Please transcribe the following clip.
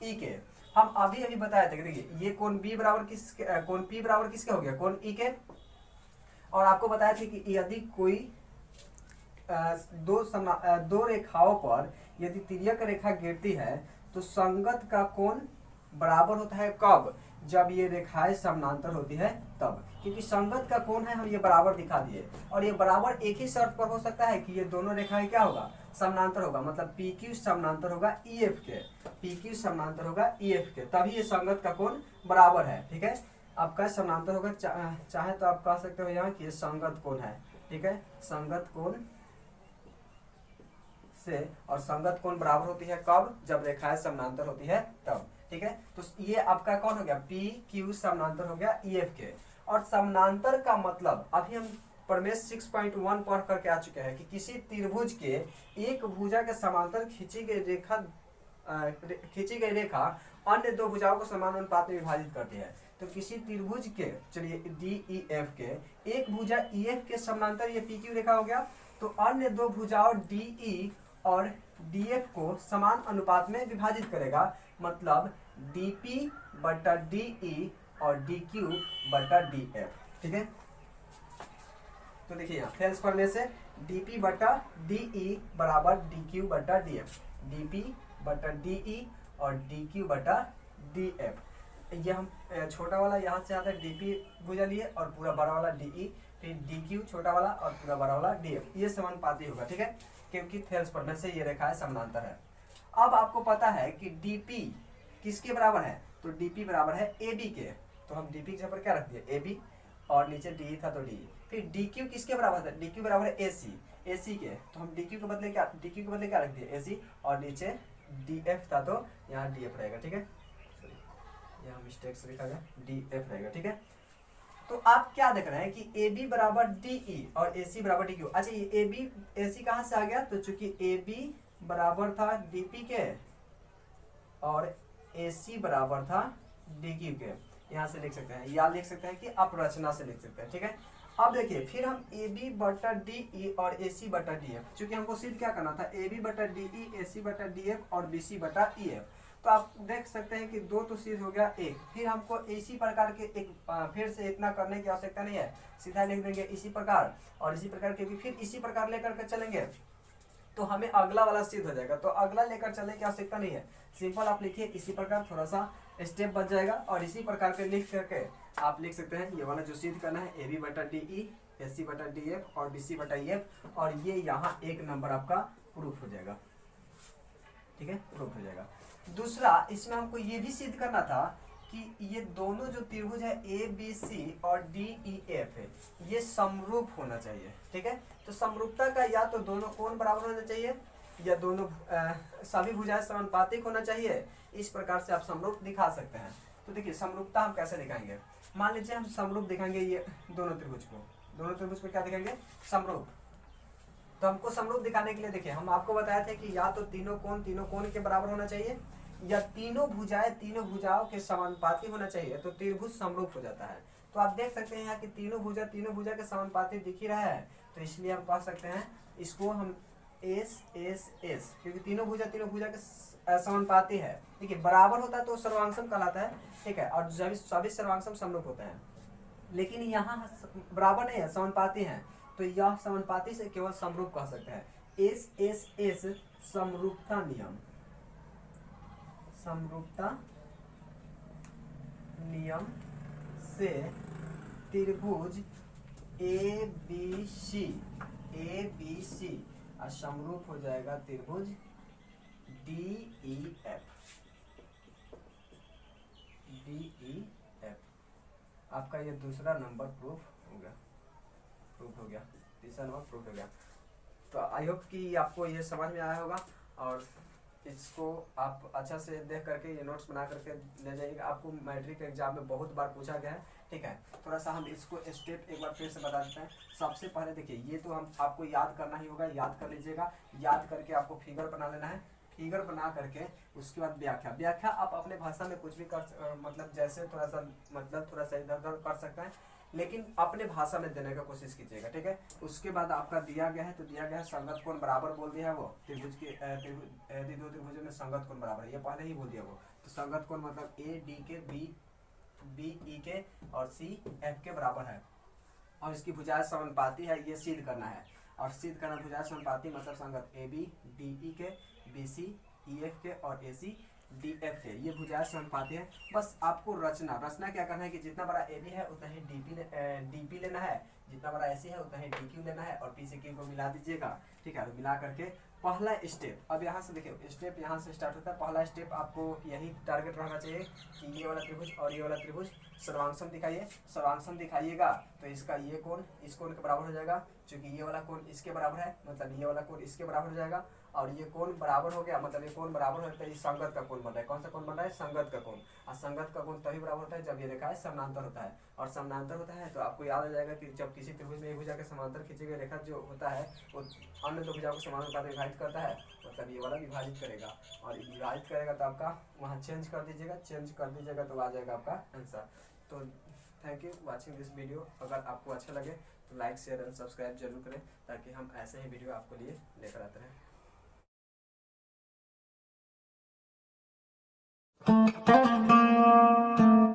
ई के। हम अभी अभी बताए थे, देखिए ये कोण बी बराबर कोण पी बराबर किसके हो गया, कोण ई के। और आपको बताया था कि यदि कोई दो रेखाओं पर यदि तिर्यक रेखा गिरती है तो संगत का कोण बराबर होता है कब, जब ये रेखाएं समानांतर होती है तब। क्योंकि संगत का कोण है हम ये बराबर दिखा दिए, और ये बराबर एक ही शर्त पर हो सकता है कि ये दोनों रेखाएं क्या होगा, समानांतर होगा, मतलब पी क्यू समानांतर होगा ई एफ के, पी क्यू समानांतर होगा ई एफ के, तभी ये संगत का कोण बराबर है। ठीक है, आपका समानांतर होगा, चाहे तो आप कह सकते हो यहाँ कि ये संगत कोण है। ठीक है, संगत कोण से, और संगत कोण बराबर होती है कब, जब रेखाएं समानांतर होती है तब। ठीक है, तो ये आपका कौन हो गया, पी क्यू समानांतर हो गया ई एफ के। और समानांतर का मतलब अभी हम प्रमेय 6.1 पढ़ करके आ चुके हैं कि किसी त्रिभुज के एक भुजा के समांतर खींची गई रेखा अन्य दो भुजाओं को समान अनुपात में विभाजित करती है। तो किसी त्रिभुज के, चलिए डी ई एफ के, एक भुजा ई एफ के समांतर ये पी क्यू रेखा हो गया, तो अन्य दो भुजाओं डी ई और डी एफ को समान अनुपात में विभाजित करेगा, मतलब dp बटा de और dq बटा df। ठीक है, तो देखिए यहाँ फेल्स करने से dp बटा de बराबर dq बटा df, dp बटा de और dq बटा df। ये हम छोटा वाला यहाँ से आता है dp भुजा लिए और पूरा बड़ा वाला de, फिर dq छोटा वाला और पूरा बड़ा वाला df, ये समानुपाती होगा। ठीक है, क्योंकि थेल्स पढ़ने से ये रेखाएं समानांतर है। अब आपको पता है कि dp किसके बराबर है, तो dp बराबर है ab के, तो हम dp के जगह पर क्या रख दिए ab, और नीचे de था तो de। फिर dq किसके बराबर था, dq बराबर है ac के, तो हम dq के बदले क्या रख दिए ac, और नीचे df था तो यहाँ df रहेगा। ठीक है, यहाँ मिस्टेक से लिखा गया df रहेगा। ठीक है, तो आप क्या देख रहे हैं कि AB बराबर DE और AC बराबर DQ। अच्छा, ये AB AC कहाँ से आ गया, तो चूंकि AB बराबर था DP के और AC बराबर था DQ के, यहाँ से लिख सकते हैं, या लिख सकते हैं कि अपरचना से लिख सकते हैं। ठीक है, अब देखिए फिर हम AB बटा DE और AC बटा DF, चूंकि हमको सिद्ध क्या करना था, AB बटा DE, AC बटा DF और BC बटा EF, तो आप देख सकते हैं कि दो तो सिद्ध हो गया एक। फिर हमको इसी प्रकार के एक फिर से इतना करने की आवश्यकता नहीं है, सीधा लिख देंगे इसी प्रकार और इसी प्रकार के, फिर इसी प्रकार लेकर के चलेंगे तो हमें अगला वाला सिद्ध हो जाएगा। तो अगला लेकर चलने की आवश्यकता नहीं है, सिंपल आप लिखिए इसी प्रकार, थोड़ा सा स्टेप बच जाएगा, और इसी प्रकार के लिख करके आप लिख सकते हैं ये वाला जो सिद्ध करना है, AB बटा DE, AC बटा DF और BC बटा EF, और ये यहाँ एक नंबर आपका प्रूफ हो जाएगा। ठीक है, प्रूफ हो जाएगा। दूसरा, इसमें हमको ये भी सिद्ध करना था कि ये दोनों जो त्रिभुज है ABC और DEF है, ये समरूप होना चाहिए। ठीक है, तो समरूपता का या तो दोनों कोण बराबर होना चाहिए, या दोनों सभी भुजाएं समानुपातिक होना चाहिए। इस प्रकार से आप समरूप दिखा सकते हैं। तो देखिए समरूपता हम कैसे दिखाएंगे, मान लीजिए हम समरूप दिखाएंगे ये दोनों त्रिभुज को क्या दिखाएंगे, समरूप। तो हमको समरूप दिखाने के लिए देखिए हम आपको बताए थे कि या तो तीनों कोण के बराबर होना चाहिए, या तीनों भुजाओं के समानुपाती होना चाहिए, तो त्रिभुज समरूप हो जाता है। तो आप देख सकते हैं यहाँ कि तीनों भुजा के समानुपाती दिख ही रहा है, तो इसलिए हम कह सकते हैं इसको हम एस, क्योंकि तीनों भुजा के समानुपाती है। देखिए बराबर होता है तो सर्वांगसम कहलाता है। ठीक है, और सभी सर्वांगसम समरूप होते हैं, लेकिन यहाँ बराबर नहीं है, समानुपाती है, तो यह समानुपाती से केवल समरूप कह सकते हैं। एस समरूपता नियम से त्रिभुज ABC और समरूप हो जाएगा त्रिभुज DEF। आपका ये दूसरा नंबर प्रूफ हो गया, तीसरा नंबर प्रूफ हो गया। तो आई होप कि आपको ये समझ में आया होगा, और इसको आप अच्छा से देख करके ये नोट्स बना करके ले जाइएगा। आपको मैट्रिक एग्जाम में बहुत बार पूछा गया है। ठीक है, थोड़ा सा हम इसको स्टेप एक बार फिर से बता देते हैं। सबसे पहले देखिए ये तो हम आपको याद करना ही होगा, याद कर लीजिएगा। याद करके आपको फिगर बना लेना है, फिगर बना करके उसके बाद व्याख्या आप अपने भाषा में कुछ भी कर मतलब जैसे थोड़ा सा इधर उधर कर सकते हैं। लेकिन अपने भाषा में देने का कोशिश कीजिएगा, ठीक है। उसके बाद आपका दिया गया है, तो दिया गया है संगत कोण बराबर बोल दिया है वो त्रिभुज के दो त्रिभुजों में संगत कोण बराबर है, ये पहले ही बोल दिया वो। तो संगत कोण मतलब ए डी के, बी ई के और सी एफ के बराबर है, और इसकी भुजाएं समानुपाती है, ये सिद्ध करना है। और सिद्ध करना भुजाएं समानुपाती मतलब संगत ए बी डी ई के, बी सी ई एफ के और ए सी डी एफ के, ये भुजाएं समानुपाती है। बस आपको रचना क्या करना है कि जितना बड़ा ए बी है उतना ही डी पी लेना है, जितना बड़ा ए सी है उतना ही डी क्यू लेना है, और पी से क्यू को मिला दीजिएगा, ठीक है। तो मिला करके पहला स्टेप, अब यहाँ से देखिए स्टेप यहाँ से स्टार्ट होता है। पहला स्टेप आपको यही टारगेट रहना चाहिए कि ये वाला त्रिभुज और ये वाला त्रिभुज सर्वांगसम दिखाइए। सर्वांगसम दिखाइएगा तो इसका ये कोण इस कोण के बराबर हो जाएगा, क्योंकि ये वाला कोण इसके बराबर है, मतलब ये वाला कोण इसके बराबर हो जाएगा, और ये कोण बराबर हो गया, मतलब ये कोण बराबर होता है, ये संगत का कोण बन रहा है। कौन सा कोण बन रहा है? संगत का कोण। और संगत का कोण तभी बराबर होता है जब ये रेखा है समानांतर होता है, और समानांतर होता है तो आपको याद आ जाएगा कि जब किसी त्रिभुज में एक भुजा के समानांतर खींची गई रेखा जो होता है वो अन्य दो भुजाओं को समानांतर विभाजित करता है, मतलब ये वाला विभाजित करेगा, और विभाजित करेगा तो आपका वहाँ चेंज कर दीजिएगा, तो आ जाएगा आपका आंसर। तो thank you watching this video. अगर आपको अच्छा लगे तो लाइक शेयर एंड सब्सक्राइब जरूर करें, ताकि हम ऐसे ही वीडियो आपको लिए लेकर आते रहें।